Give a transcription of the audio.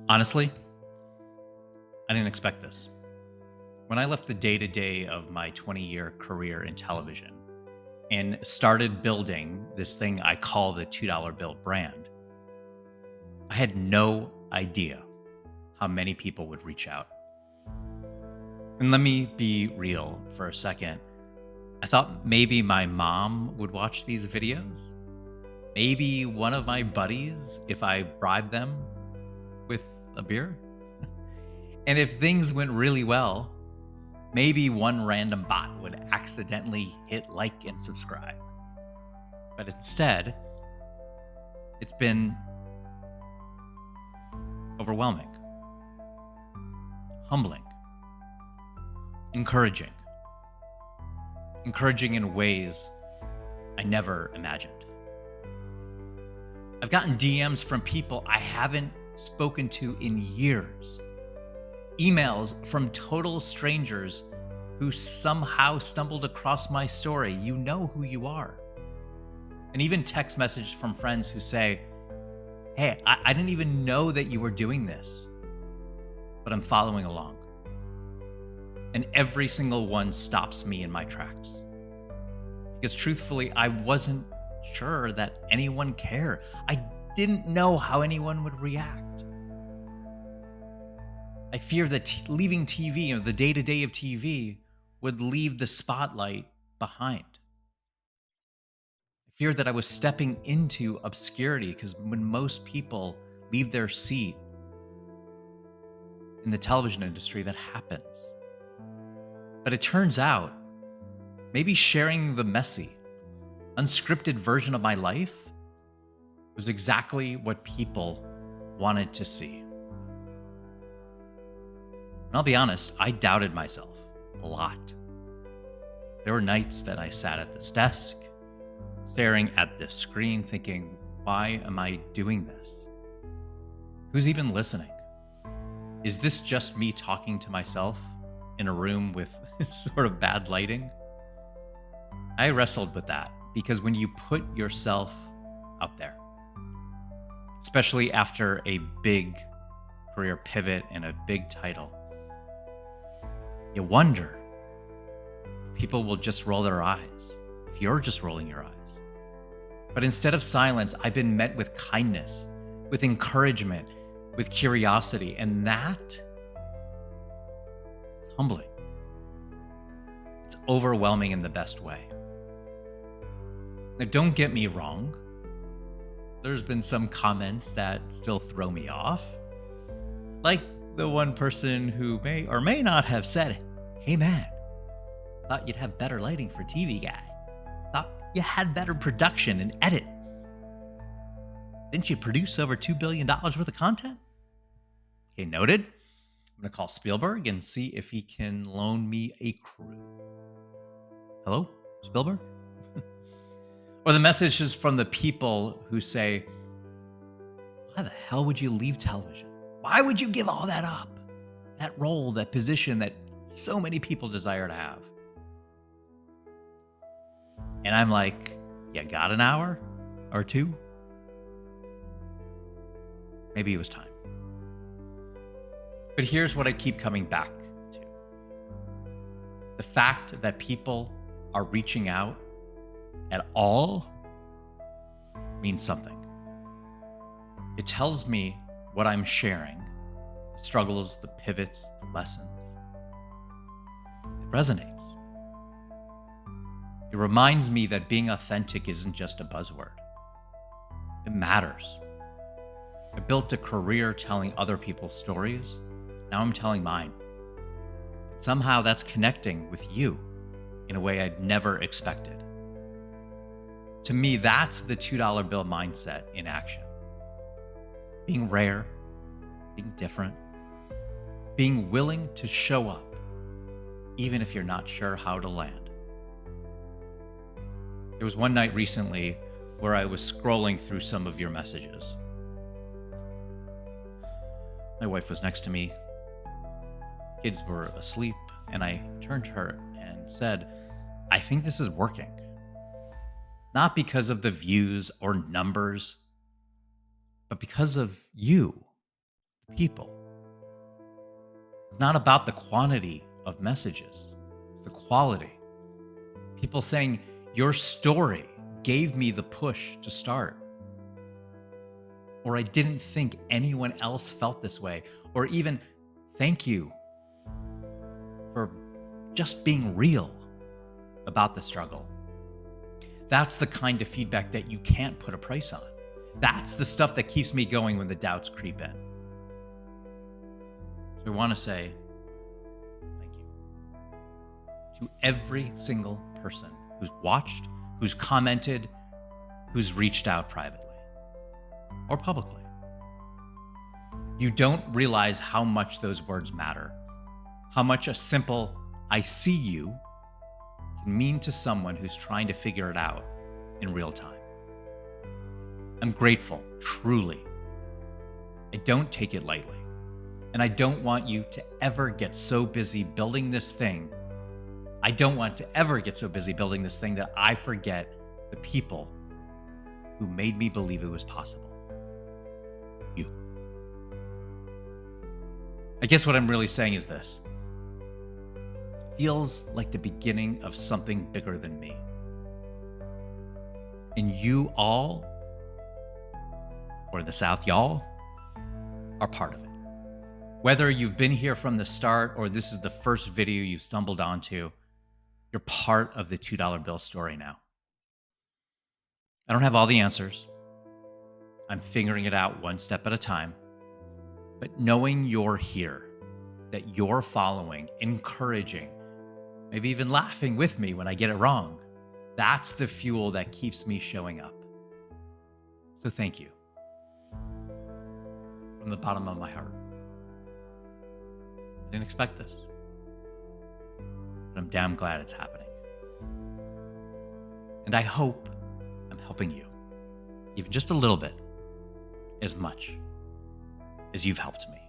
Honestly, I didn't expect this. When I left the day to day of my 20-year career in television and started building this thing I call the $2 bill brand, I had no idea how many people would reach out. And let me be real for a second. I thought maybe my mom would watch these videos, maybe one of my buddies if I bribed them with a beer. And if things went really well, maybe one random bot would accidentally hit like and subscribe. But instead, it's been overwhelming, humbling, encouraging, encouraging in ways I never imagined. I've gotten DMs from people I haven't spoken to in years, emails from total strangers who somehow stumbled across my story. You know who you are. And even text messages from friends who say, "Hey, I didn't even know that you were doing this, but I'm following along." And every single one stops me in my tracks. Because truthfully, I wasn't sure that anyone cared. I didn't know how anyone would react. I fear that leaving TV, the day to day of TV, would leave the spotlight behind. I fear that I was stepping into obscurity because when most people leave their seat in the television industry, that happens. But it turns out maybe sharing the messy, unscripted version of my life was exactly what people wanted to see. And I'll be honest, I doubted myself a lot. There were nights that I sat at this desk, staring at this screen, thinking, why am I doing this? Who's even listening? Is this just me talking to myself in a room with sort of bad lighting? I wrestled with that because when you put yourself out there, especially after a big career pivot and a big title, you wonder if people will just roll their eyes, if you're just rolling your eyes. But instead of silence, I've been met with kindness, with encouragement, with curiosity, and that is humbling. It's overwhelming in the best way. Now, don't get me wrong. There's been some comments that still throw me off. Like the one person who may or may not have said, "Hey man, thought you'd have better lighting for TV guy. Thought you had better production and edit. Didn't you produce over $2 billion worth of content?" Okay, noted. I'm going to call Spielberg and see if he can loan me a crew. Hello, Spielberg? Or the messages from the people who say, why the hell would you leave television? Why would you give all that up? That role, that position that so many people desire to have. And I'm like, you got an hour or two? Maybe it was time. But here's what I keep coming back to. The fact that people are reaching out at all means something. It tells me what I'm sharing, the struggles, the pivots, the lessons. It resonates. It reminds me that being authentic isn't just a buzzword. It matters. I built a career telling other people's stories. Now I'm telling mine. Somehow that's connecting with you in a way I'd never expected. To me, that's the $2 bill mindset in action. Being rare, being different, being willing to show up, even if you're not sure how to land. There was one night recently where I was scrolling through some of your messages. My wife was next to me. Kids were asleep, and I turned to her and said, I think this is working. Not because of the views or numbers, but because of you, people. It's not about the quantity of messages, it's the quality. People saying, your story gave me the push to start. Or I didn't think anyone else felt this way. Or even, thank you for just being real about the struggle. That's the kind of feedback that you can't put a price on. That's the stuff that keeps me going when the doubts creep in. So I want to say thank you to every single person who's watched, who's commented, who's reached out privately or publicly. You don't realize how much those words matter, how much a simple "I see you" can mean to someone who's trying to figure it out in real time. I'm grateful, truly. I don't take it lightly. And I don't want you to ever get so busy building this thing. I don't want to ever get so busy building this thing that I forget the people who made me believe it was possible. You. I guess what I'm really saying is this. It feels like the beginning of something bigger than me. And you all, or the South y'all, are part of it. Whether you've been here from the start or this is the first video you stumbled onto, you're part of the $2 bill story now. I don't have all the answers. I'm figuring it out one step at a time. But knowing you're here, that you're following, encouraging, maybe even laughing with me when I get it wrong, that's the fuel that keeps me showing up. So thank you. From the bottom of my heart. I didn't expect this, but I'm damn glad it's happening. And I hope I'm helping you, even just a little bit, as much as you've helped me.